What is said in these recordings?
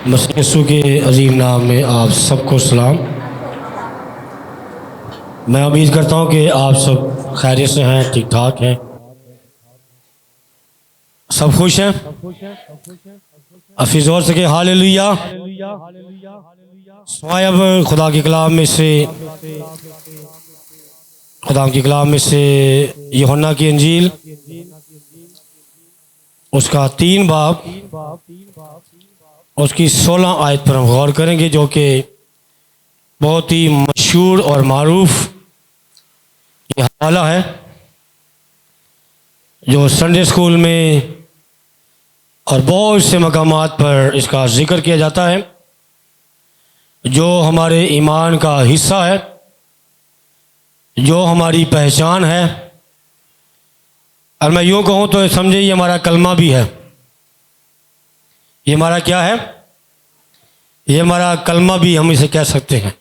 मसीह यीशु के अजीम नाम में आप सबको सलाम। मैं उम्मीद करता हूँ कि आप सब खैरियत से हैं, ठीक ठाक हैं, सब खुश हैं। अफी ज़ोर से कि हालेलुया। सुनाए अब खुदा की कलाम में से यूहन्ना की इंजील उसका 3 बाब उसकी 16 आयत पर हम गौर करेंगे, जो कि बहुत ही मशहूर और मारूफ ये हवाला है जो संडे स्कूल में और बहुत से मकामात पर इसका जिक्र किया जाता है, जो हमारे ईमान का हिस्सा है, जो हमारी पहचान है। और मैं यूँ कहूँ तो समझे ये हमारा कलमा भी है। ये हमारा क्या है? ये हमारा कलमा भी हम इसे कह सकते हैं।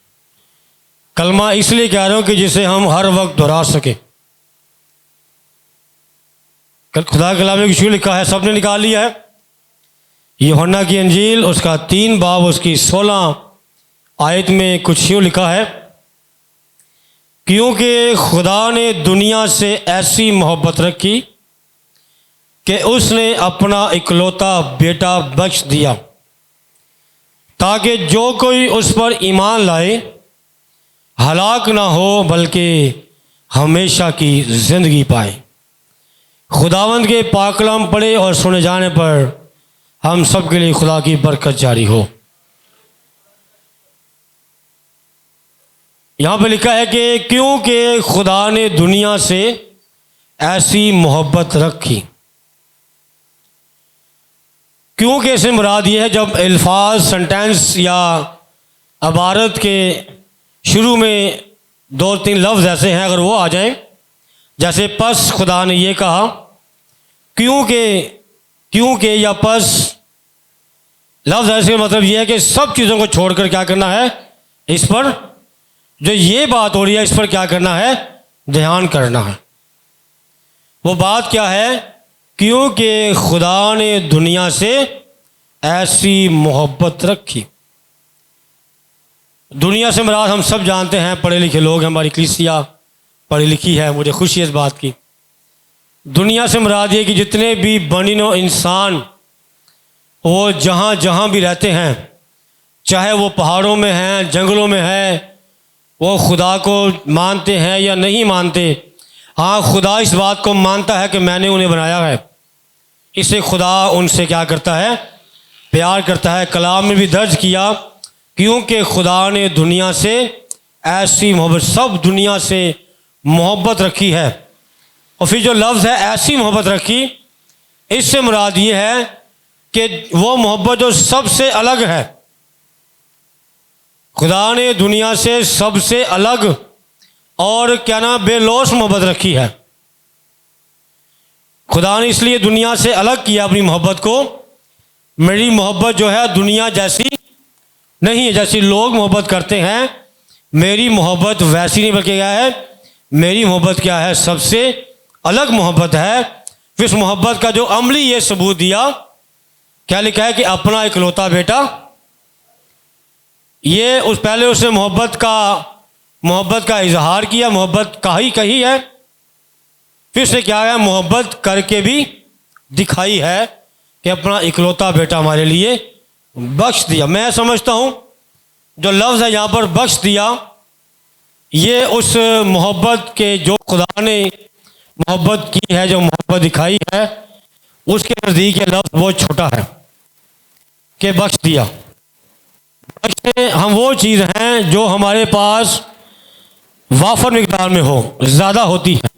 कलमा इसलिए कह रहा हूँ कि जिसे हम हर वक्त दोहरा सकें। खुदा के कलाम में कुछ लिखा है, सबने निकाल लिया है। यूहन्ना की इंजील उसका 3 बाब उसकी 16 आयत में कुछ यूँ लिखा है, क्योंकि खुदा ने दुनिया से ऐसी मोहब्बत रखी कि उसने अपना इकलौता बेटा बख्श दिया, ताकि जो कोई उस पर ईमान लाए हलाक ना हो बल्कि हमेशा की ज़िंदगी पाए। खुदावंद के पाक कलाम पढ़े और सुने जाने पर हम सब के लिए खुदा की बरकत जारी हो। यहाँ पर लिखा है कि क्योंकि खुदा ने दुनिया से ऐसी मोहब्बत रखी। क्योंकि इससे मुराद ये है, जब अल्फाज सेंटेंस या इबारत के शुरू में 2-3 लफ्ज़ ऐसे हैं, अगर वो आ जाएं, जैसे पस खुदा ने ये कहा, क्योंकि या पस लफ्ज़ ऐसे मतलब ये है कि सब चीज़ों को छोड़कर क्या करना है, इस पर जो ये बात हो रही है इस पर क्या करना है, ध्यान करना है। वो बात क्या है? क्योंकि खुदा ने दुनिया से ऐसी मोहब्बत रखी। दुनिया से मुराद हम सब जानते हैं, पढ़े लिखे लोग हैं, हमारी कलीसिया पढ़ी लिखी है, मुझे खुशी है इस बात की। दुनिया से मुराद ये कि जितने भी बनिनो इंसान वो जहाँ जहाँ भी रहते हैं, चाहे वो पहाड़ों में हैं, जंगलों में हैं, वो खुदा को मानते हैं या नहीं मानते। हाँ, खुदा इस बात को मानता है कि मैंने उन्हें बनाया है, इससे खुदा उनसे क्या करता है, प्यार करता है। कलाम में भी दर्ज किया, क्योंकि खुदा ने दुनिया से ऐसी मोहब्बत, सब दुनिया से मोहब्बत रखी है। और फिर जो लफ्ज़ है ऐसी मोहब्बत रखी, इससे मुराद ये है कि वो मोहब्बत जो सबसे अलग है। खुदा ने दुनिया से सबसे अलग और क्या ना बेलौस मोहब्बत रखी है। खुदा ने इसलिए दुनिया से अलग किया अपनी मोहब्बत को। मेरी मोहब्बत जो है दुनिया जैसी नहीं है, जैसी लोग मोहब्बत करते हैं, मेरी मोहब्बत वैसी नहीं, बल्कि क्या है, मेरी मोहब्बत क्या है, सबसे अलग मोहब्बत है। फिर इस मोहब्बत का जो अमली ये सबूत दिया, क्या लिखा है कि अपना इकलौता बेटा। ये उस पहले उसने मोहब्बत का इजहार किया, मोहब्बत कही है, फिर उसने क्या है, मोहब्बत करके भी दिखाई है कि अपना इकलौता बेटा हमारे लिए बख्श दिया। मैं समझता हूँ जो लफ्ज़ है यहाँ पर बख्श दिया, ये उस मोहब्बत के जो खुदा ने मोहब्बत की है, जो मोहब्बत दिखाई है, उसके नज़दीक ये लफ्ज़ बहुत छोटा है कि बख्श दिया। बख्शे हम वो चीज़ हैं जो हमारे पास वाफर मिकदार में हो, ज़्यादा होती है।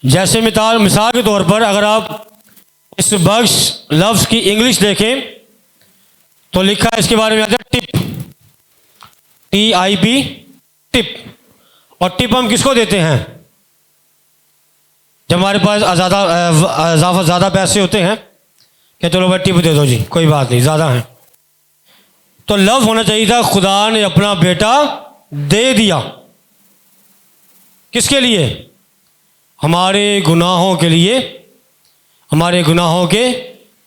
जैसे मिसाल के तौर पर अगर आप इस बख्श लफ्ज़ की इंग्लिश देखें तो लिखा है इसके बारे में आता है टिप, TIP, टिप। और टिप हम किसको देते हैं? जब हमारे पास ज़्यादा पैसे होते हैं, क्या चलो भाई टिप दे दो जी, कोई बात नहीं, ज़्यादा है। तो लफ्ज़ होना चाहिए था, खुदा ने अपना बेटा दे दिया। किसके लिए? हमारे गुनाहों के लिए, हमारे गुनाहों के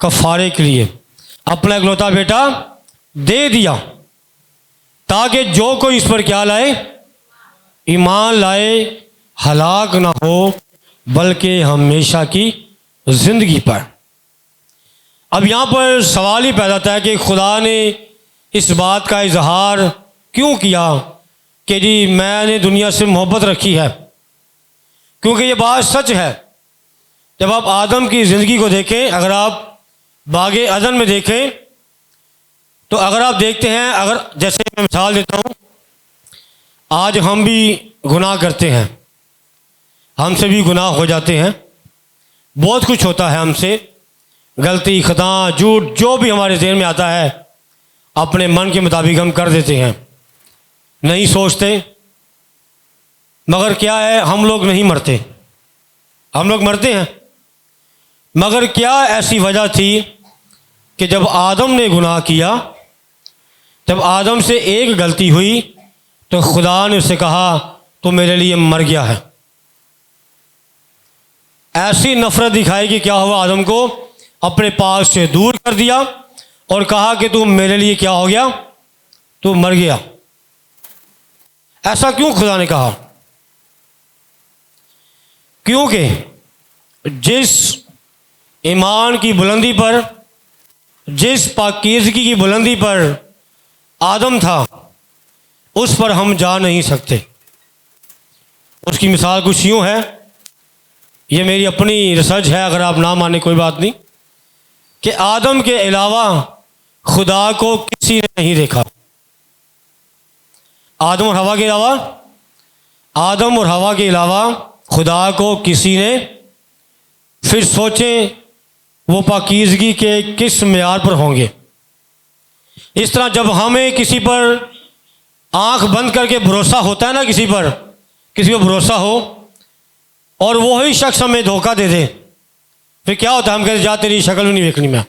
कफ़ारे के लिए। अपना इकलौता बेटा दे दिया, ताकि जो कोई इस पर क्या लाए, ईमान लाए, हलाक ना हो बल्कि हमेशा की जिंदगी पर। अब यहाँ पर सवाल ही पैदा होता है कि खुदा ने इस बात का इजहार क्यों किया कि जी मैंने दुनिया से मोहब्बत रखी है, क्योंकि ये बात सच है। जब आप आदम की ज़िंदगी को देखें, अगर आप बागे अदन में देखें, तो अगर आप देखते हैं, अगर जैसे मैं मिसाल देता हूँ, आज हम भी गुनाह करते हैं, हमसे भी गुनाह हो जाते हैं, बहुत कुछ होता है हमसे, गलती, खता, झूठ, जो भी हमारे ज़हन में आता है अपने मन के मुताबिक हम कर देते हैं, नहीं सोचते। मगर क्या है, हम लोग नहीं मरते, हम लोग मरते हैं। मगर क्या ऐसी वजह थी कि जब आदम ने गुनाह किया, जब आदम से एक गलती हुई, तो खुदा ने उससे कहा तो मेरे लिए मर गया है। ऐसी नफरत दिखाई कि क्या हुआ, आदम को अपने पास से दूर कर दिया और कहा कि तू मेरे लिए क्या हो गया, तू मर गया। ऐसा क्यों खुदा ने कहा? क्योंकि जिस ईमान की बुलंदी पर, जिस पाकीज़गी की बुलंदी पर आदम था, उस पर हम जा नहीं सकते। उसकी मिसाल कुछ यूँ है, ये मेरी अपनी रिसर्च है, अगर आप ना माने कोई बात नहीं, कि आदम के अलावा खुदा को किसी ने नहीं देखा। आदम और हवा के अलावा, आदम और हवा के अलावा खुदा को किसी ने, फिर सोचें वो पाकीज़गी के किस मेयार पर होंगे। इस तरह जब हमें किसी पर आंख बंद करके भरोसा होता है ना, किसी पर भरोसा हो और वही शख्स हमें धोखा दे दे, फिर क्या होता है, हम कहते जा तेरी शक्ल भी नहीं देखनी, मैं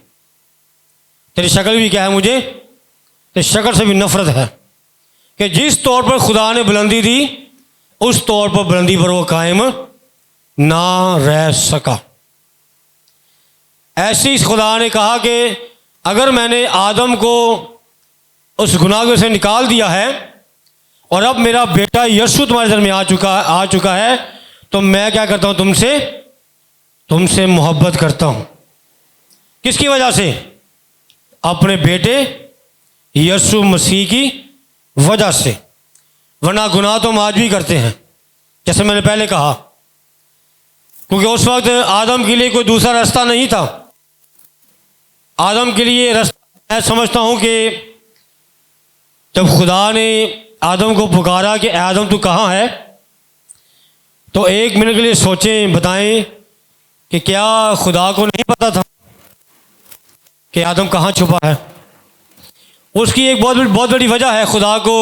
तेरी शक्ल भी क्या है, मुझे तेरी शक्ल से भी नफरत है। कि जिस तौर पर खुदा ने बुलंदी दी, उस तौर पर बुलंदी पर वो कायम ना रह सका। ऐसी खुदा ने कहा कि अगर मैंने आदम को उस गुनाह से निकाल दिया है और अब मेरा बेटा यीशु तुम्हारे दरमियान आ चुका है, तो मैं क्या करता हूँ, तुमसे मोहब्बत करता हूँ। किसकी वजह से? अपने बेटे यीशु मसीह की वजह से। वरना गुनाह तो हम आज भी करते हैं, जैसे मैंने पहले कहा, क्योंकि उस वक्त आदम के लिए कोई दूसरा रास्ता नहीं था। आदम के लिए रास्ता, मैं समझता हूँ कि जब खुदा ने आदम को पुकारा कि आदम तू कहाँ है, तो एक मिनट के लिए सोचें, बताएं कि क्या खुदा को नहीं पता था कि आदम कहाँ छुपा है? उसकी एक बहुत बड़ी वजह है खुदा को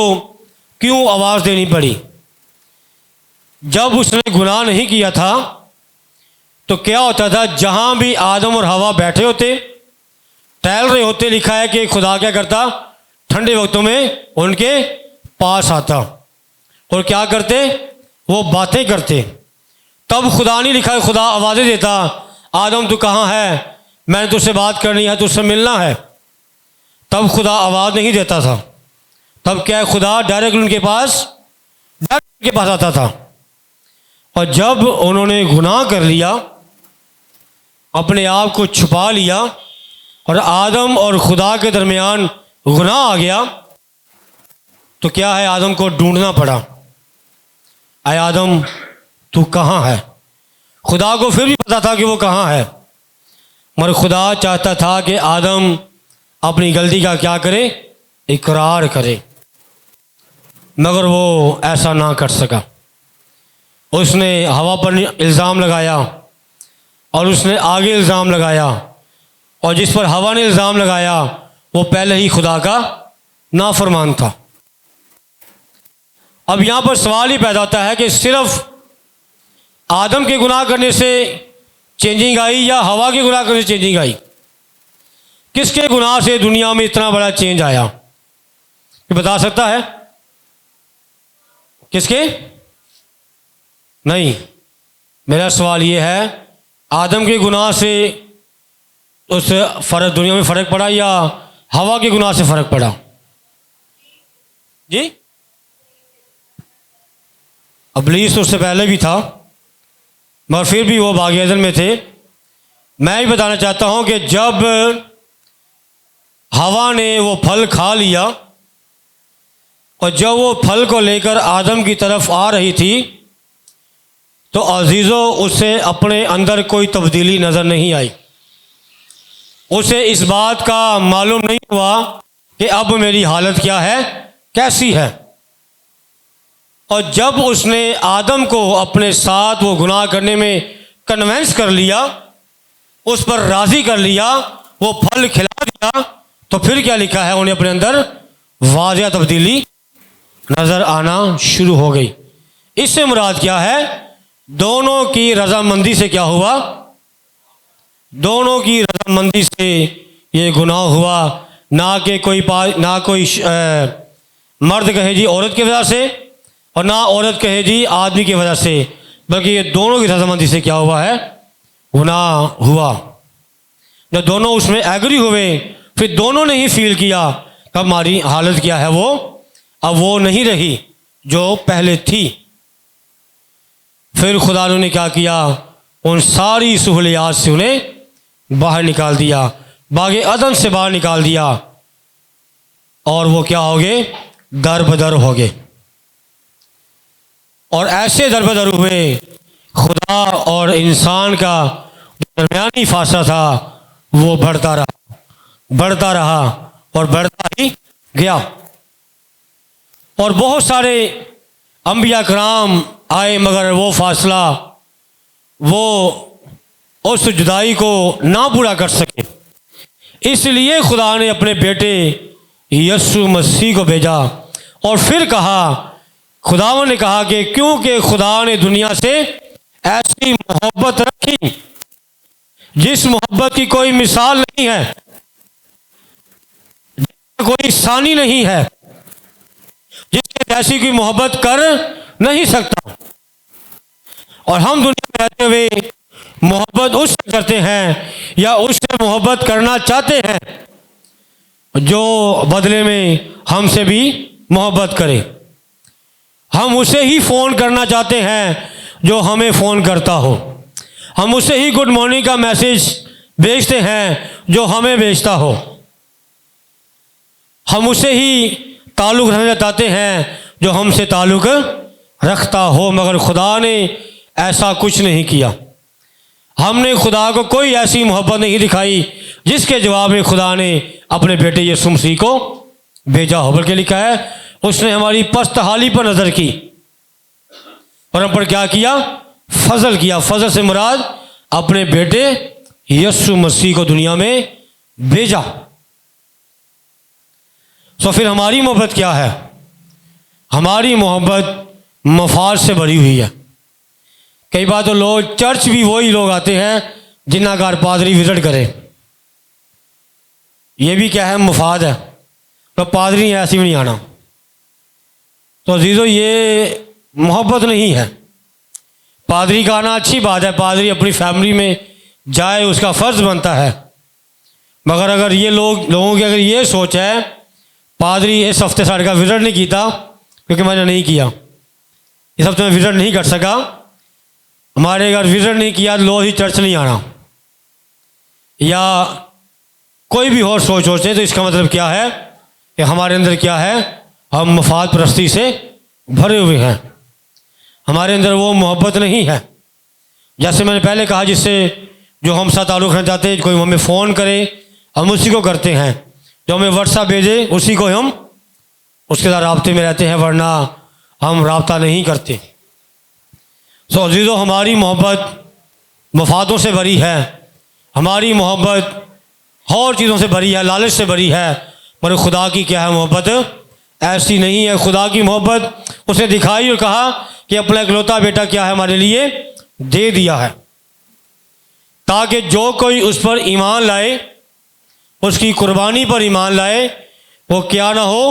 क्यों आवाज़ देनी पड़ी। जब उसने गुनाह नहीं किया था तो क्या होता था, जहाँ भी आदम और हवा बैठे होते, टहल रहे होते, लिखा है कि खुदा क्या करता, ठंडे वक्तों में उनके पास आता और क्या करते, वो बातें करते। तब खुदा नहीं लिखा है, खुदा आवाज़ें देता, आदम तू कहाँ है, मैंने तुझसे बात करनी है, तुझसे मिलना है। तब खुदा आवाज़ नहीं देता था, तब क्या है, खुदा डायरेक्ट उनके पास आता था। और जब उन्होंने गुनाह कर लिया, अपने आप को छुपा लिया और आदम और खुदा के दरमियान गुनाह आ गया, तो क्या है, आदम को ढूंढना पड़ा, आए आदम तू कहाँ है। खुदा को फिर भी पता था कि वो कहाँ है, मगर खुदा चाहता था कि आदम अपनी गलती का क्या करे, इकरार करे, मगर वो ऐसा ना कर सका। उसने हवा पर इल्ज़ाम लगाया और उसने आगे इल्ज़ाम लगाया, और जिस पर हवा ने इल्ज़ाम लगाया वो पहले ही खुदा का नाफरमान था। अब यहाँ पर सवाल ही पैदा होता है कि सिर्फ आदम के गुनाह करने से चेंजिंग आई या हवा के गुनाह करने से चेंजिंग आई? किसके गुनाह से दुनिया में इतना बड़ा चेंज आया, ये बता सकता है? किसके? नहीं, मेरा सवाल ये है, आदम के गुनाह से उससे फ़र्क दुनिया में फ़र्क पड़ा या हवा के गुनाह से फ़र्क पड़ा? जी, इब्लीस तो उससे पहले भी था, मगर फिर भी वो बाग़ एदन में थे। मैं ही बताना चाहता हूँ कि जब हवा ने वो फल खा लिया और जब वो फल को लेकर आदम की तरफ आ रही थी, तो अजीज़ों उसे अपने अंदर कोई तब्दीली नज़र नहीं आई। उसे इस बात का मालूम नहीं हुआ कि अब मेरी हालत क्या है, कैसी है। और जब उसने आदम को अपने साथ वो गुनाह करने में कन्वेंस कर लिया, उस पर राज़ी कर लिया, वो फल खिला दिया, तो फिर क्या लिखा है, उन्हें अपने अंदर वाज़िह तब्दीली नज़र आना शुरू हो गई। इससे मुराद क्या है? दोनों की रजामंदी से क्या हुआ? दोनों की रजामंदी से ये गुनाह हुआ। ना कि कोई मर्द कहे जी औरत की वजह से, और ना औरत कहे जी आदमी की वजह से, बल्कि ये दोनों की रजामंदी से क्या हुआ है? गुनाह हुआ। जब दोनों उसमें एग्री हुए, फिर दोनों ने ही फील किया कि हमारी हालत क्या है, वो अब वो नहीं रही जो पहले थी। फिर खुदा ने क्या किया? उन सारी सहूलियात से उन्हें बाहर निकाल दिया, बाग़ अदन से बाहर निकाल दिया, और वो क्या हो गए? दर बदर हो गए। और ऐसे दर बदर हुए, खुदा और इंसान का दरमियानी फासला था वो बढ़ता रहा, बढ़ता रहा और बढ़ता ही गया। और बहुत सारे अंबिया कराम आए, मगर वो फासला, वो उस जुदाई को ना पूरा कर सके। इसलिए खुदा ने अपने बेटे यीशु मसीह को भेजा। और फिर कहा, खुदावंद ने कहा कि क्योंकि खुदा ने दुनिया से ऐसी मोहब्बत रखी जिस मोहब्बत की कोई मिसाल नहीं है, कोई सानी नहीं है, जिसके जैसी की मोहब्बत कर नहीं सकता। और हम दुनिया में रहते हुए मोहब्बत उससे करते हैं या उससे मोहब्बत करना चाहते हैं जो बदले में हमसे भी मोहब्बत करे। हम उसे ही फ़ोन करना चाहते हैं जो हमें फ़ोन करता हो। हम उसे ही गुड मॉर्निंग का मैसेज भेजते हैं जो हमें भेजता हो। हम उसे ही ताल्लुक़ रखना चाहते हैं जो हमसे ताल्लुक़ रखता हो। मगर खुदा ने ऐसा कुछ नहीं किया। हमने खुदा को कोई ऐसी मोहब्बत नहीं दिखाई जिसके जवाब में खुदा ने अपने बेटे यीशु मसीह को भेजा हो। बल्कि लिखा है, उसने हमारी पस्त हाली पर नज़र की और हम पर क्या किया? फजल किया। फजल से मुराद अपने बेटे यीशु मसीह को दुनिया में भेजा। तो फिर हमारी मोहब्बत क्या है? हमारी मोहब्बत मफाद से भरी हुई है। कई बार तो लोग, चर्च भी वही लोग आते हैं जिन्ना घर पादरी विजिट करे। ये भी क्या है? मफाद है। तो पादरी ऐसे भी नहीं आना। तो अजीज़ों, ये मोहब्बत नहीं है। पादरी का आना अच्छी बात है, पादरी अपनी फैमिली में जाए, उसका फ़र्ज़ बनता है। मगर अगर ये लोगों की अगर ये सोच है, पादरी इस हफ्ते साढ़े का विजिट नहीं किया क्योंकि मैंने नहीं किया, इस हफ्ते में विजिट नहीं कर सका, हमारे घर विजिट नहीं किया, लोग ही चर्च नहीं आना, या कोई भी और सोच सोचते, तो इसका मतलब क्या है कि हमारे अंदर क्या है? हम मफाद परस्ती से भरे हुए हैं। हमारे अंदर वो मोहब्बत नहीं है। जैसे मैंने पहले कहा, जिससे जो हम साथ ताल्लुक़ रखना चाहते हैं, कोई हमें फ़ोन करे हम उसी को करते हैं, जो हमें व्हाट्सएप भेजे उसी को हम उसके साथ राब्ते में रहते हैं, वरना हम राब्ता नहीं करते। सो अजीज़ों, हमारी मोहब्बत मफादों से भरी है, हमारी मोहब्बत और चीज़ों से भरी है, लालच से भरी है। पर खुदा की क्या है मोहब्बत? ऐसी नहीं है। खुदा की मोहब्बत उसे दिखाई और कहा कि अपना इकलौता बेटा क्या है? हमारे लिए दे दिया है, ताकि जो कोई उस पर ईमान लाए, उसकी कुर्बानी पर ईमान लाए, वो क्या ना हो?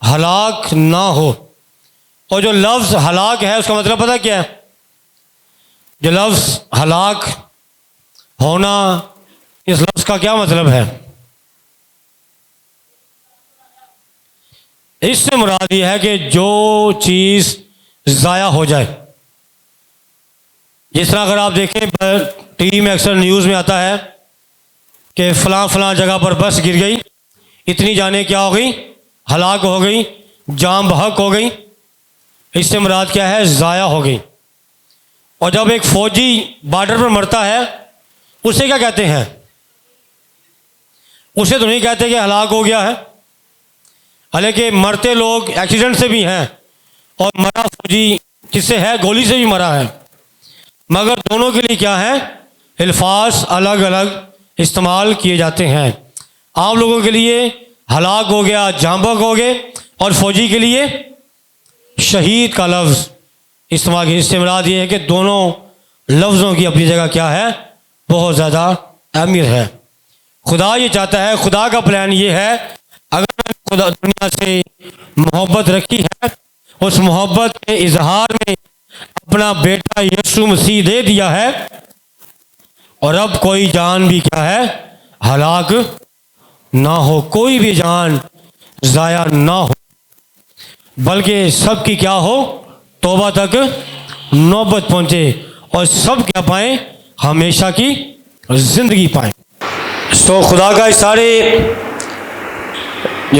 हलाक ना हो। और जो लफ्ज़ हलाक है, उसका मतलब पता क्या है? जो लफ्ज़ हलाक होना, इस लफ्ज़ उसका क्या मतलब है? इससे मुराद ये है कि जो चीज़ ज़ाया हो जाए, जिस तरह अगर आप देखें टीवी में अक्सर न्यूज़ में आता है कि फ़लाँ फ़लाँ जगह पर बस गिर गई, इतनी जाने क्या हो गई, हलाक हो गई, जान बहक हो गई। इससे मुराद क्या है? ज़ाया हो गई। और जब एक फ़ौजी बॉर्डर पर मरता है उसे क्या कहते हैं? उसे तो नहीं कहते कि हलाक हो गया है, हालांकि मरते लोग एक्सीडेंट से भी हैं और मरा फौजी किससे है? गोली से भी मरा है। मगर दोनों के लिए क्या है? अल्फाज अलग अलग इस्तेमाल किए जाते हैं। आम लोगों के लिए हलाक हो गया, जांबक हो गए, और फौजी के लिए शहीद का लफ्ज़ इस्तेमाल किया। इससे मुराद ये है कि दोनों लफ्ज़ों की अपनी जगह क्या है? बहुत ज़्यादा अहमियत है। खुदा ये चाहता है, खुदा का प्लान ये है, अगर मैंने खुदा दुनिया से मोहब्बत रखी है, उस मोहब्बत के इजहार में अपना बेटा यीशु मसीह दे दिया है, और अब कोई जान भी क्या है? हलाक ना हो, कोई भी जान ज़ाया ना हो, बल्कि सब की क्या हो? तौबा तक नौबत पहुंचे और सब क्या पाएं? हमेशा की जिंदगी पाएं। तो खुदा का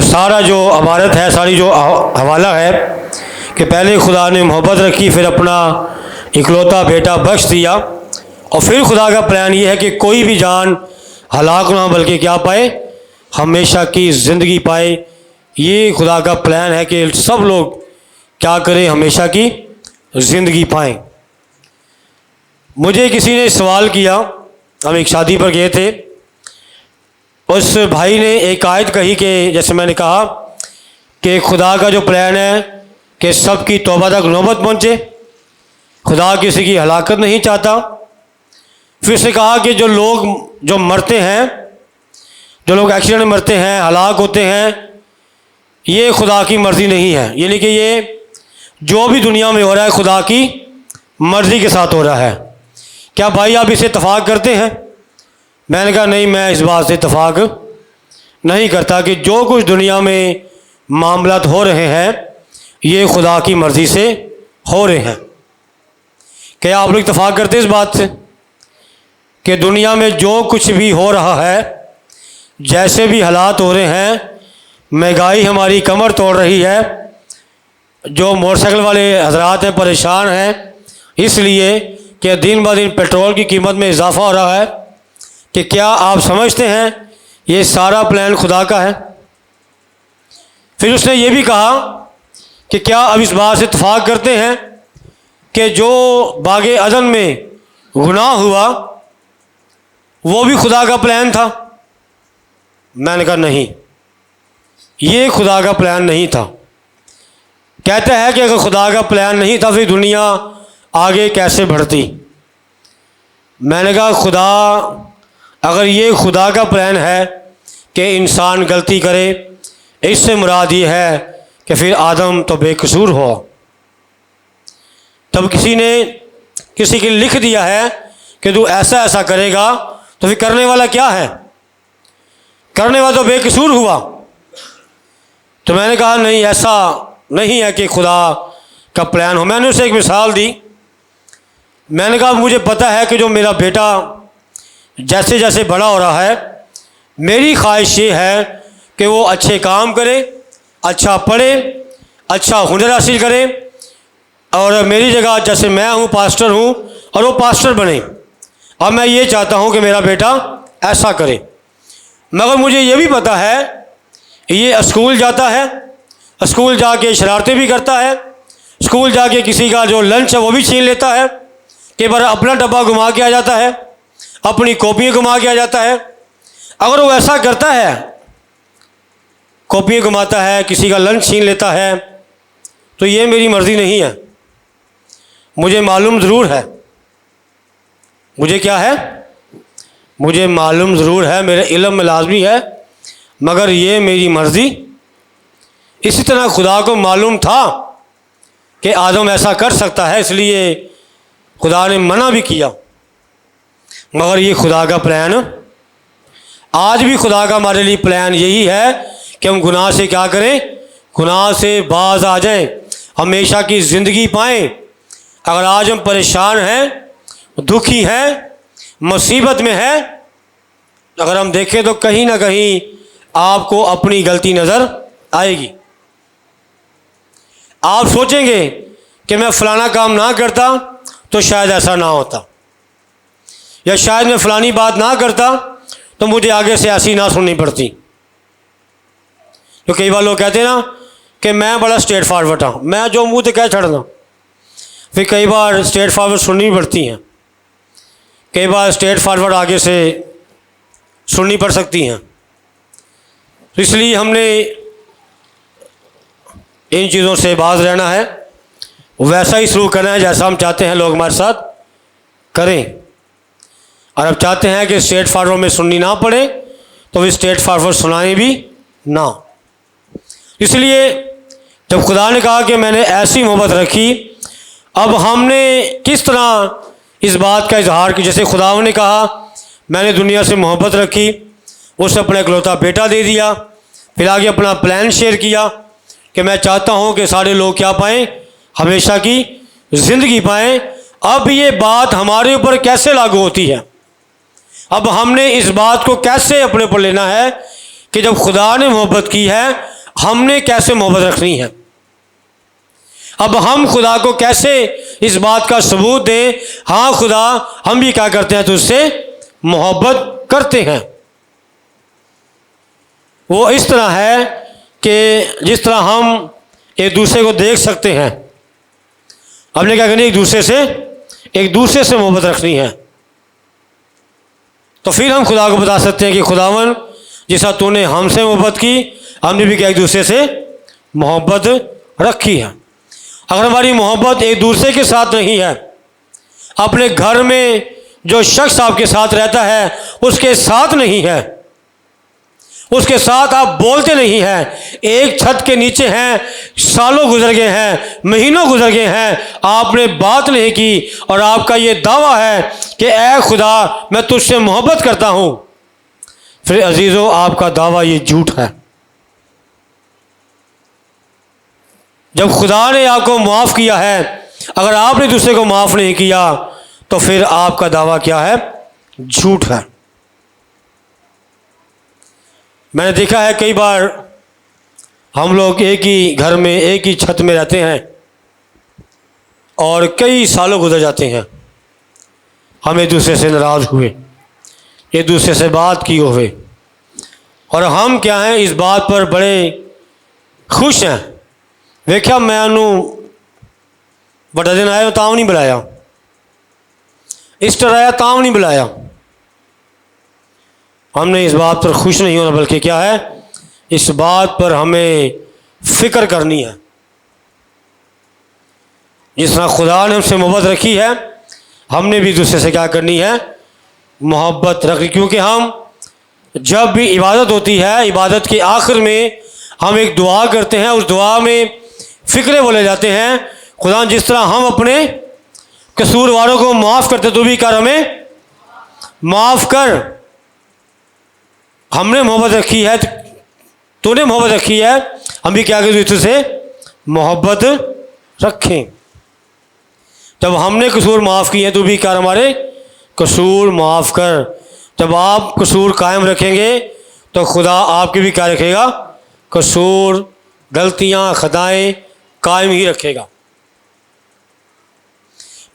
सारा जो इबारत है, सारी जो हवाला है कि पहले खुदा ने मोहब्बत रखी, फिर अपना इकलौता बेटा बख्श दिया, और फिर खुदा का प्लान ये है कि कोई भी जान हलाक ना हो, बल्कि क्या पाए? हमेशा की ज़िंदगी पाए। ये खुदा का प्लान है कि सब लोग क्या करें? हमेशा की ज़िंदगी पाएँ। मुझे किसी ने सवाल किया, हम एक शादी पर गए थे, उस भाई ने एक आयत कही कि जैसे मैंने कहा कि खुदा का जो प्लान है कि सबकी तौबा तक नौबत पहुँचे, खुदा किसी की हलाकत नहीं चाहता। फिर उसने कहा कि जो लोग जो मरते हैं, जो लोग एक्सीडेंट में मरते हैं, हलाक होते हैं, ये खुदा की मर्ज़ी नहीं है, यानी कि ये जो भी दुनिया में हो रहा है खुदा की मर्ज़ी के साथ हो रहा है। क्या भाई आप इसे इत्तफाक करते हैं? मैंने कहा नहीं, मैं इस बात से इत्तफाक नहीं करता कि जो कुछ दुनिया में मामलात हो रहे हैं ये खुदा की मर्ज़ी से हो रहे हैं। क्या आप लोग इत्तफाक करते हैं इस बात से कि दुनिया में जो कुछ भी हो रहा है, जैसे भी हालात हो रहे हैं, महंगाई हमारी कमर तोड़ रही है, जो मोटरसाइकिल वाले हजरात हैं परेशान हैं इसलिए कि दिन ब दिन पेट्रोल की कीमत में इजाफा हो रहा है, कि क्या आप समझते हैं ये सारा प्लान खुदा का है? फिर उसने ये भी कहा कि क्या अब इस बात से इत्तफाक करते हैं कि जो बागे अदन में गुनाह हुआ वो भी खुदा का प्लान था? मैंने कहा नहीं, ये खुदा का प्लान नहीं था। कहता है कि अगर खुदा का प्लान नहीं था फिर दुनिया आगे कैसे बढ़ती? मैंने कहा खुदा, अगर ये खुदा का प्लान है कि इंसान गलती करे, इससे मुराद ये है कि फिर आदम तो बेकसूर हो। तब किसी ने किसी के लिख दिया है कि तू ऐसा ऐसा करेगा, तो फिर करने वाला क्या है? करने वाला तो बेकसूर हुआ। तो मैंने कहा नहीं, ऐसा नहीं है कि खुदा का प्लान हो। मैंने उसे एक मिसाल दी। मैंने कहा मुझे पता है कि जो मेरा बेटा जैसे जैसे बड़ा हो रहा है, मेरी ख्वाहिश ये है कि वो अच्छे काम करे, अच्छा पढ़े, अच्छा हुनर हासिल करे, और मेरी जगह जैसे मैं हूँ पास्टर हूँ और वो पास्टर बने। और मैं ये चाहता हूँ कि मेरा बेटा ऐसा करे। मगर मुझे ये भी पता है ये स्कूल जाता है, स्कूल जाके शरारतें भी करता है, स्कूल जाके किसी का जो लंच है वो भी छीन लेता है, कि बार अपना डब्बा घुमा के आ जाता है, अपनी कॉपियाँ घुमा के आ जाता है। अगर वो ऐसा करता है, कॉपियाँ घुमाता है, किसी का लंच छीन लेता है, तो ये मेरी मर्ज़ी नहीं है। मुझे मालूम ज़रूर है, मुझे क्या है, मुझे मालूम ज़रूर है, मेरे इल्म में लाजमी है, मगर ये मेरी मर्ज़ी। इसी तरह खुदा को मालूम था कि आदम ऐसा कर सकता है, इसलिए खुदा ने मना भी किया, मगर ये खुदा का प्लान आज भी खुदा का हमारे लिए प्लान यही है कि हम गुनाह से क्या करें, गुनाह से बाज आ जाएं, हमेशा की ज़िंदगी पाएं। अगर आज हम परेशान हैं, दुखी हैं, मुसीबत में हैं, अगर हम देखें तो कहीं ना कहीं आपको अपनी गलती नज़र आएगी। आप सोचेंगे कि मैं फ़लाना काम ना करता तो शायद ऐसा ना होता, या शायद मैं फ़लानी बात ना करता तो मुझे आगे से ऐसी ना सुननी पड़ती। तो कई बार लोग कहते हैं ना कि मैं बड़ा स्ट्रेट फॉरवर्ड हूँ, मैं जो मुँह तो कह छड़ना। फिर कई बार स्ट्रेट फॉरवर्ड सुननी पड़ती हैं, कई बार स्ट्रेट फॉरवर्ड आगे से सुननी पड़ सकती हैं। तो इसलिए हमने इन चीज़ों से बाज रहना है, वैसा ही शुरू करना है जैसा हम चाहते हैं लोग हमारे साथ करें। और अब चाहते हैं कि स्ट्रेट फॉरवर्ड में सुननी ना पड़े तो वे स्ट्रेट फॉरवर्ड सुनाएं भी ना। इसलिए जब खुदा ने कहा कि मैंने ऐसी मोहब्बत रखी, अब हमने किस तरह इस बात का इजहार किया। जैसे खुदा ने कहा मैंने दुनिया से मोहब्बत रखी, उसे अपना इकलौता बेटा दे दिया, फिर आगे अपना प्लान शेयर किया कि मैं चाहता हूँ कि सारे लोग क्या पाएँ, हमेशा की ज़िंदगी पाएँ। अब ये बात हमारे ऊपर कैसे लागू होती है, अब हमने इस बात को कैसे अपने ऊपर लेना है कि जब खुदा ने मोहब्बत की है, हमने कैसे मोहब्बत रखनी है। अब हम खुदा को कैसे इस बात का सबूत दें, हाँ खुदा हम भी क्या करते हैं, तुझसे मोहब्बत करते हैं। वो इस तरह है कि जिस तरह हम एक दूसरे को देख सकते हैं, हमने क्या करनी, एक दूसरे से मोहब्बत रखनी है। तो फिर हम खुदा को बता सकते हैं कि खुदावन जैसा तूने हमसे मोहब्बत की, हमने भी क्या एक दूसरे से मोहब्बत रखी है। अगर हमारी मोहब्बत एक दूसरे के साथ नहीं है, अपने घर में जो शख्स आपके साथ रहता है उसके साथ नहीं है, उसके साथ आप बोलते नहीं हैं, एक छत के नीचे हैं, सालों गुजर गए हैं, महीनों गुजर गए हैं, आपने बात नहीं की और आपका ये दावा है कि ऐ खुदा मैं तुझसे मोहब्बत करता हूँ, फिर अजीज़ों आपका दावा ये झूठ है। जब खुदा ने आपको माफ़ किया है, अगर आपने दूसरे को माफ़ नहीं किया तो फिर आपका दावा क्या है, झूठ है। मैंने देखा है कई बार हम लोग एक ही घर में एक ही छत में रहते हैं और कई सालों गुजर जाते हैं, हम एक दूसरे से नाराज़ हुए, एक दूसरे से बात की हुए, और हम क्या हैं इस बात पर बड़े खुश हैं। वेख्या मैनू बड़ा दिन आया तां नहीं बुलाया, ईस्टर आया तां नहीं बुलाया। हमने इस बात पर खुश नहीं होना, बल्कि क्या है, इस बात पर हमें फ़िक्र करनी है। जिस तरह खुदा ने हमसे मोहब्बत रखी है, हमने भी दूसरे से क्या करनी है, मोहब्बत रखनी। क्योंकि हम जब भी इबादत होती है, इबादत के आखिर में हम एक दुआ करते हैं, उस दुआ में फ़िक्रे बोले जाते हैं, खुदा जिस तरह हम अपने कसूरवारों को माफ़ करते तू भी कर हमें माफ़ कर। हमने मोहब्बत रखी है, तूने मोहब्बत रखी है, हम भी क्या करें, तुझसे मोहब्बत रखें। जब हमने कसूर माफ़ किए तू भी कर हमारे कसूर माफ़ कर। जब आप कसूर कायम रखेंगे तो खुदा आपके भी क्या रखेगा, कसूर, गलतियां, खताएं कायम ही रखेगा।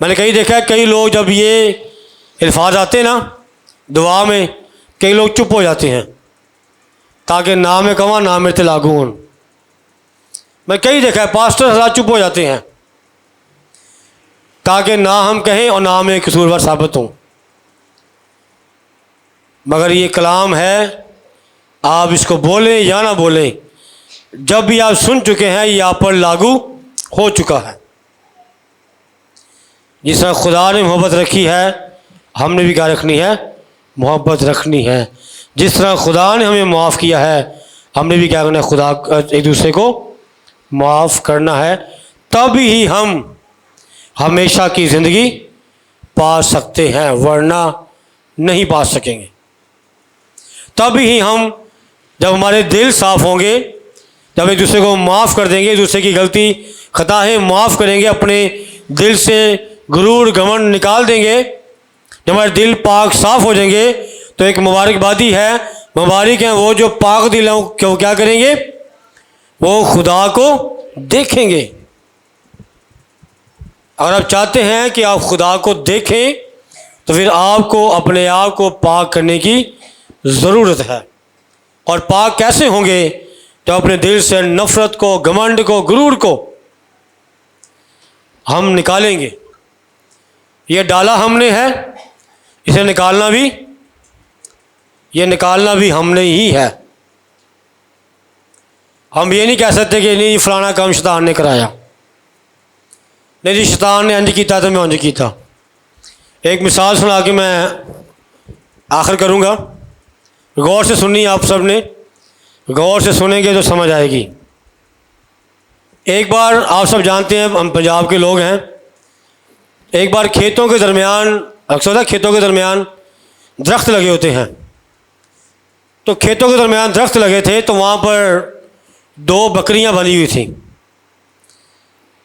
मैंने कहीं देखा है, कई लोग जब ये अल्फाज आते ना दुआ में, कई लोग चुप हो जाते हैं ताकि ना मैं कहूँ ना मेरे ते लागू हों। मैं कहीं देखा है पास्टर हज़रात चुप हो जाते हैं ताकि ना हम कहें और ना मैं कसूरवार साबित हूँ। मगर ये कलाम है, आप इसको बोलें या ना बोलें, जब भी आप सुन चुके हैं ये आप पर लागू हो चुका है। जिस तरह खुदा ने मोहब्बत रखी है, हमने भी क्या रखनी है, मोहब्बत रखनी है। जिस तरह खुदा ने हमें माफ़ किया है, हमने भी क्या करना है, खुदा एक दूसरे को माफ़ करना है। तब ही हम हमेशा की ज़िंदगी पा सकते हैं, वरना नहीं पा सकेंगे। तभी ही हम, जब हमारे दिल साफ़ होंगे, जब एक दूसरे को माफ़ कर देंगे, एक दूसरे की गलती खताएँ माफ़ करेंगे, अपने दिल से गुरूर घमंड निकाल देंगे, जब हमारे दिल पाक साफ़ हो जाएंगे, तो एक मुबारकबादी है, मुबारक हैं वो जो पाक दिल हैं, क्यों क्या करेंगे, वो खुदा को देखेंगे। अगर आप चाहते हैं कि आप खुदा को देखें, तो फिर आपको अपने आप को पाक करने की ज़रूरत है। और पाक कैसे होंगे, तो अपने दिल से नफ़रत को, घमंड को, गुरूर को हम निकालेंगे। ये डाला हमने है, इसे निकालना भी हमने ही है। हम ये नहीं कह सकते कि नहीं फलाना काम शैतान ने कराया, नहीं जी शैतान ने इंज किया तो मैं इंज किया। एक मिसाल सुना के मैं आखिर करूँगा, गौर से सुननी आप सब ने, गौर से सुनेंगे तो समझ आएगी। एक बार आप सब जानते हैं, हम पंजाब के लोग हैं, एक बार खेतों के दरमियान, अक्सर खेतों के दरमियान दरख्त लगे होते हैं, तो खेतों के दरमियान दरख्त लगे थे, तो वहाँ पर 2 बकरियाँ बंधी हुई थी।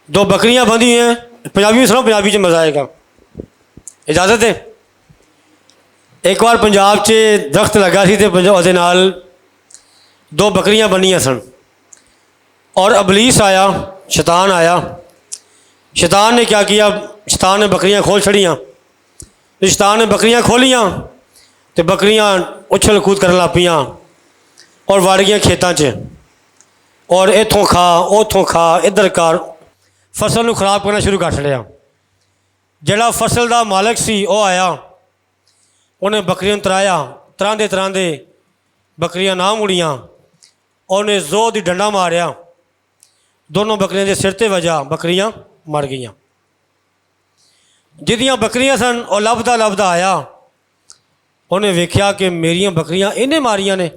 2 बकरियाँ बंधी हैं, पंजाबी में सुनो, पंजाबी से मज़ा आएगा, इजाज़त है। एक बार पंजाब से दरख्त लगा सी ते उसदे नाल 2 बकरियाँ बनियाँ सन, और अबलीस आया, शैतान आया। शैतान ने क्या किया, शैतान ने बकरियाँ खोल छड़ियाँ। शैतान ने बकरियाँ खोलियाँ तो बकरियाँ उछल कूद कर लग पियाँ और वड़ गई खेतों च, और इतों खा उतों खा इधर कर, फसल को खराब करना शुरू कर छड़िया। जिहड़ा फसल का मालिक सी वो आया, उन्हें बकरियां तराया, तरांदे तरांदे बकरियां ना मुड़ियाँ, उन्हें जोर दी डंडा मारिया, दोनों बकरियां के सिर ते वजा, बकरियां मर गईयां। जिहदियां बकरियां सन और लभदा लभदा आया, उन्हें वेख्या कि मेरियां बकरियां इन्हें मारियां ने,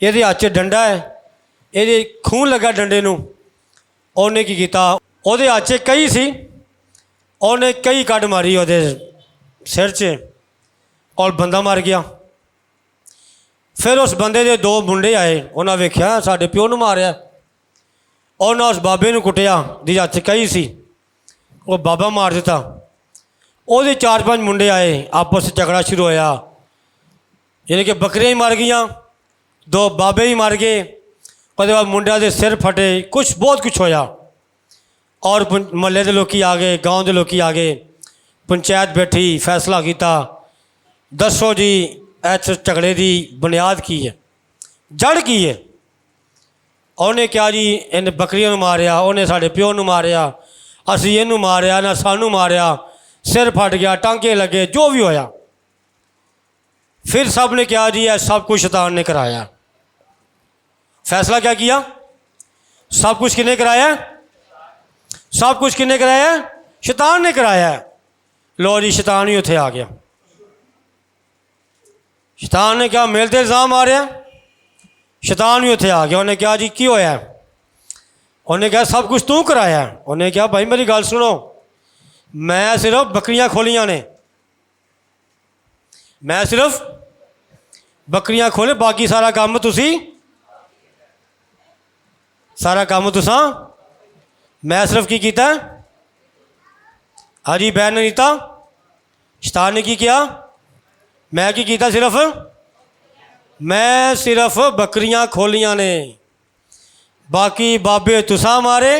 इहदे हत्थ च डंडा है, इहदे खून लगा डंडे नूं। उन्हें की कीता, उहदे हत्थ च कई सी, उन्हें कई कट मारी उहदे सिर च और बंदा मर गया। फिर उस बंदे के 2 मुंडे आए, उन्हें वेख्या साडे प्यो नूं मारिया, उन्हें उस बाबे नूं कुटिया जिहदे हत्थ च कई सी, वो बाबा मार दिता। उहदे 4-5 मुंडे आए, आपस में झगड़ा शुरू होया, यानी कि बकरियां ही मर गईयां, 2 बाबे ही मर गए, उसके बाद मुंडिया के सिर फटे, कुछ बहुत कुछ होया। और महल्ले के लोग आ गए, गाँव के लोग आ गए, पंचायत बैठी, फैसला किया, दसो जी इस झगड़े की बुनियाद की है, जड़ की है। उन्हें क्या जी, इन बकरियों को मारिया, उन्हें साढ़े प्यो को मारिया, असी इनू मारिया ना सानू मारिया, सिर फट गया, टांके लगे, जो भी होया। फिर सब ने क्या जी, है सब कुछ शैतान ने कराया। फैसला क्या किया, सब कुछ किसने कराया, सब कुछ किसने कराया, शैतान ने कराया। लो जी शैतान ही उत्थे आ गया। शैतान ने क्या मेरे ते इल्ज़ाम आ रहा, शैतान भी उत्थे आ गया। उन्हें क्या जी की होया, उन्हें क्या सब कुछ तू कराया। उन्हें क्या भाई मेरी गल सुनो, मैं सिर्फ बकरियां खोलियां ने, मैं सिर्फ बकरियां खोले, बाकी सारा काम तुसी, सारा काम तुसा, मैं सिर्फ की कीता, हाजी बैन ने नीता, शैतान ने की किया, मैं की कीता, सिर्फ मैं सिर्फ बकरियां खोलियां ने, बाकी बाबे तुसा मारे,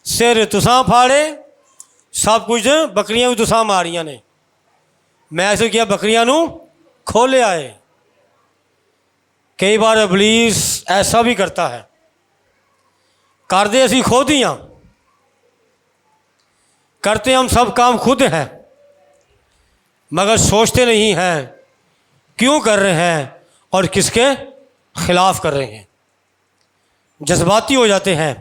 सिर तुसा फाड़े, सब कुछ बकरियां भी तुसा मारियां ने, मैं ऐसे किया बकरियां नू खोले आए। कई बार इबलीस ऐसा भी करता है, करते असी खुद ही हाँ, करते हम सब काम खुद हैं, मगर सोचते नहीं हैं क्यों कर रहे हैं और किसके खिलाफ कर रहे हैं, जज्बाती हो जाते हैं।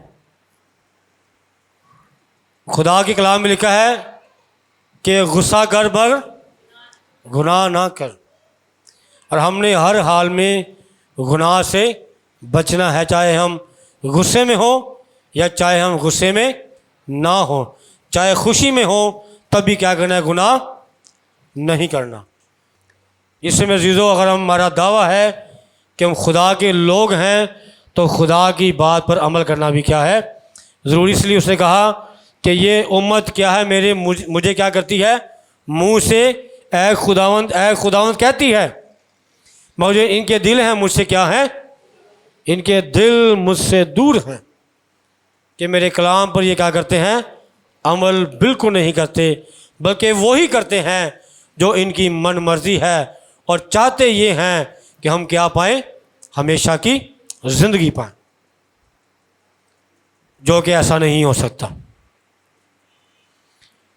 खुदा के कलाम में लिखा है कि गुस्सा कर पर गुनाह ना कर, और हमने हर हाल में गुनाह से बचना है, चाहे हम गुस्से में हो या चाहे हम गुस्से में ना हो, चाहे खुशी में हो, तब भी क्या करना है, गुनाह नहीं करना। इससे में अज़ीज़ों, अगर हमारा दावा है कि हम खुदा के लोग हैं तो खुदा की बात पर अमल करना भी क्या है, ज़रूरी। इसलिए उसने कहा कि ये उम्मत क्या है, मुझे क्या करती है, मुंह से ऐ खुदावंद कहती है, मगर इनके दिल हैं मुझसे क्या है, इनके दिल मुझसे दूर हैं, कि मेरे कलाम पर ये क्या करते हैं, अमल बिल्कुल नहीं करते, बल्कि वही करते हैं जो इनकी मन मर्जी है, और चाहते ये हैं कि हम क्या पाएं, हमेशा की ज़िंदगी पाएं, जो कि ऐसा नहीं हो सकता।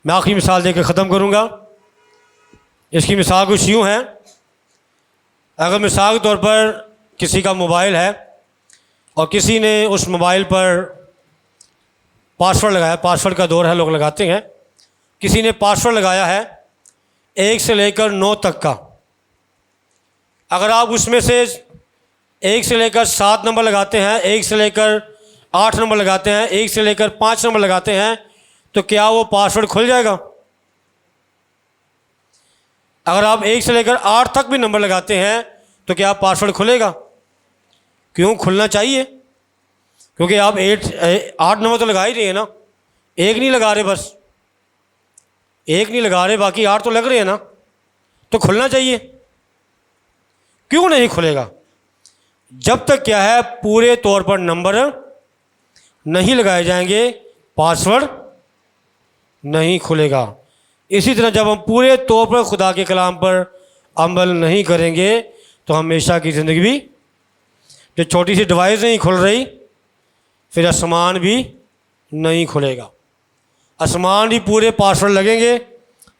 मैं आखिरी मिसाल देकर ख़त्म करूँगा। इसकी मिसाल कुछ यूँ है, अगर मिसाल के तौर पर किसी का मोबाइल है और किसी ने उस मोबाइल पर पासवर्ड लगाया, पासवर्ड का दौर है, लोग लगाते हैं, किसी ने पासवर्ड लगाया है 1 से लेकर 9 तक का। अगर आप उसमें से 1 से लेकर 7 नंबर लगाते हैं, 1 से लेकर 8 नंबर लगाते हैं, 1 से लेकर 5 नंबर लगाते हैं, तो क्या वो पासवर्ड खुल जाएगा? अगर आप 1 से लेकर 8 तक भी नंबर लगाते हैं तो क्या पासवर्ड खुलेगा? क्यों खुलना चाहिए? क्योंकि आप 8 नंबर तो लगा ही रहे हैं ना, एक नहीं लगा रहे, बस एक नहीं लगा रहे, बाकी 8 तो लग रहे हैं ना, तो खुलना चाहिए। क्यों नहीं खुलेगा? जब तक क्या है, पूरे तौर पर नंबर नहीं लगाए जाएंगे, पासवर्ड नहीं खुलेगा। इसी तरह जब हम पूरे तौर पर खुदा के कलाम पर अमल नहीं करेंगे तो हमेशा की ज़िंदगी भी, जो छोटी सी डिवाइस नहीं खुल रही, फिर आसमान भी नहीं खुलेगा। आसमान भी पूरे पासवर्ड लगेंगे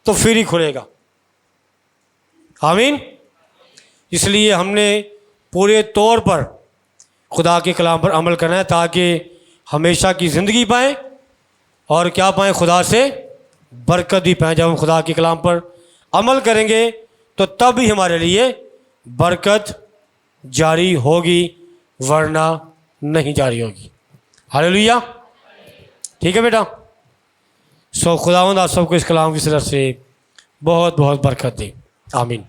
तो फिर ही खुलेगा। आमीन। इसलिए हमने पूरे तौर पर खुदा के कलाम पर अमल करना है, ताकि हमेशा की ज़िंदगी पाएँ और क्या पाएँ, खुदा से बरकत भी पाएँ। जब हम खुदा के कलाम पर अमल करेंगे तो तब ही हमारे लिए बरकत जारी होगी, वरना नहीं जारी होगी। हालेलुया। ठीक है बेटा। सो खुदावंद आप सबको इस कलाम की तरफ से बहुत बहुत बरकत दे। आमीन।